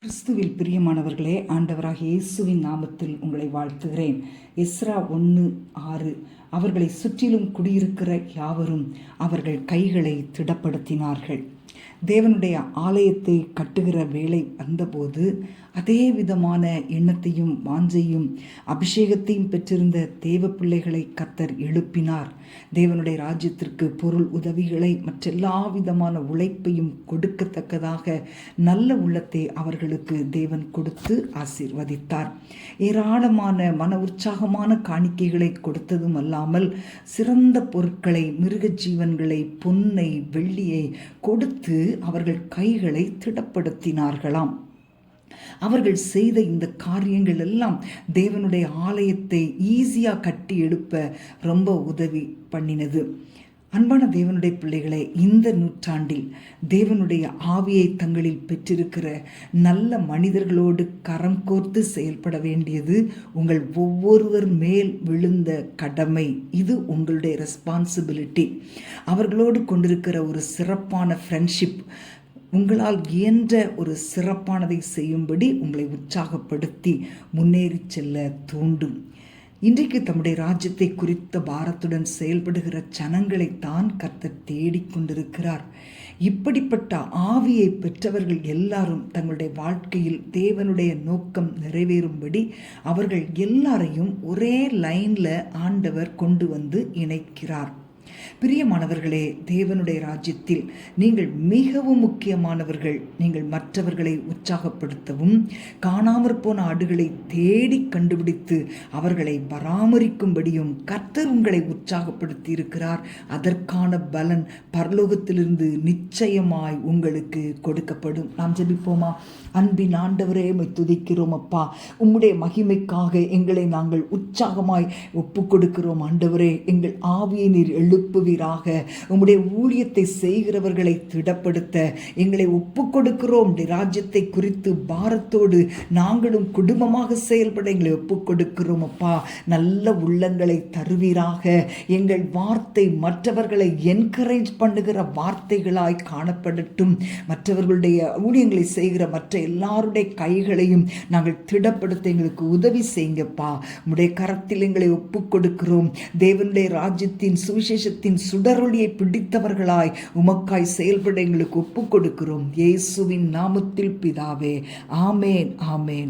கிறிஸ்துவில் பிரியமானவர்களே, ஆண்டவராகிய இயேசுவின் நாமத்தில் உங்களை வாழ்த்துகிறேன். எஸ்ரா 1:6 அவர்களை சுற்றிலும் குடியிருக்கிற யாவரும் அவர்கள் கைகளை திடப்படுத்தினார்கள். தேவனுடைய ஆலயத்தை கட்டுகிற வேலை வந்தபோது அதே விதமான எண்ணத்தையும் வாஞ்சையும் அபிஷேகத்தையும் பெற்றிருந்த தேவ பிள்ளைகளை கர்த்தர் எழுப்பினார். தேவனுடைய ராஜ்யத்திற்கு பொருள் உதவிகளை மற்றெல்லா விதமான உழைப்பையும் கொடுக்கத்தக்கதாக நல்ல உள்ளத்தை அவர்களுக்கு தேவன் கொடுத்து ஆசீர்வதித்தார். ஏராளமான மன உற்சாகமான காணிக்கைகளை கொடுத்ததும் அல்லாமல் சிறந்த பொருட்களை, மிருக ஜீவன்களை, பொன்னை, வெள்ளியை கொடுத்து அவர்கள் கைகளை திடப்படுத்தினார்களாம். அவர்கள் செய்த இந்த காரியங்கள் எல்லாம் தேவனுடைய ஆலயத்தை ஈஸியாக கட்டி எழுப்ப ரொம்ப உதவி பண்ணினது. அன்பான தேவனுடைய பிள்ளைகளை, இந்த நூற்றாண்டில் தேவனுடைய ஆவியை தங்களில் பெற்றிருக்கிற நல்ல மனிதர்களோடு கரம் கோர்த்து செயல்பட வேண்டியது உங்கள் ஒவ்வொருவர் மேல் விழுந்த கடமை. இது உங்களுடைய ரெஸ்பான்சிபிலிட்டி. அவர்களோடு கொண்டிருக்கிற ஒரு சிறப்பான ஃப்ரெண்ட்ஷிப் உங்களால் இயன்ற ஒரு சிறப்பானதை செய்யும்படி உங்களை உற்சாகப்படுத்தி முன்னேறி செல்ல தூண்டும். இன்றைக்கு தம்முடைய ராஜ்யத்தை குறித்த பாரத்துடன் செயல்படுகிற ஜனங்களைத்தான் கர்த்தர் தேடிக்கொண்டிருக்கிறார். இப்படிப்பட்ட ஆவியை பெற்றவர்கள் எல்லாரும் தங்களுடைய வாழ்க்கையில் தேவனுடைய நோக்கம் நிறைவேறும்படி அவர்கள் எல்லாரையும் ஒரே லைனில் ஆண்டவர் கொண்டு வந்து இணைக்கிறார். பிரியமானவர்களே, தேவனுடைய ராஜ்யத்தில் நீங்கள் மிகவும் முக்கியமானவர்கள். நீங்கள் மற்றவர்களை உற்சாகப்படுத்தவும், காணாமற் போன ஆடுகளை தேடி கண்டுபிடித்து அவர்களை பராமரிக்கும்படியும் கர்த்தர் உங்களை உற்சாகப்படுத்தி இருக்கிறார். அதற்கான பலன் பரலோகத்திலிருந்து நிச்சயமாய் உங்களுக்கு கொடுக்கப்படும். நாம் ஜெபிப்போமா? அன்பின் ஆண்டவரே, உம்மை துதிக்கிறோம் அப்பா. உம்முடைய மகிமைக்காக எங்களை நாங்கள் உற்சாகமாய் ஒப்பு கொடுக்கிறோம். ஆண்டவரே, எங்கள் ஆவியை நீர் எழுப்புவீராக. உம்முடைய ஊழியத்தை செய்கிறவர்களை திடப்படுத்த எங்களை ஒப்பு கொடுக்கிறோம். ராஜ்யத்தை குறித்து பாரத்தோடு நாங்களும் குடும்பமாக செயல்பட எங்களை ஒப்பு கொடுக்கிறோம் அப்பா. நல்ல உள்ளங்களை தருவீராக. எங்கள் வார்த்தை மற்றவர்களை என்கரேஜ் பண்ணுகிற வார்த்தைகளாய் காணப்படட்டும். மற்றவர்களுடைய ஊழியங்களை செய்கிற மற்ற எல்லாருடைய கைகளையும் நாங்கள் திடப்படுத்த எங்களுக்கு உதவி செய்யுங்கப்பா. உம்முடைய கரத்தில் எங்களை ஒப்பு கொடுக்கிறோம். தேவனுடைய ராஜ்யத்தின் சுவிசேஷத்தின் சுடரொளியை பிடித்தவர்களாய் உமக்காய் செயல்பட எங்களுக்கு ஒப்பு கொடுக்கிறோம். இயேசுவின் நாமத்தில் பிதாவே, ஆமேன், ஆமேன்.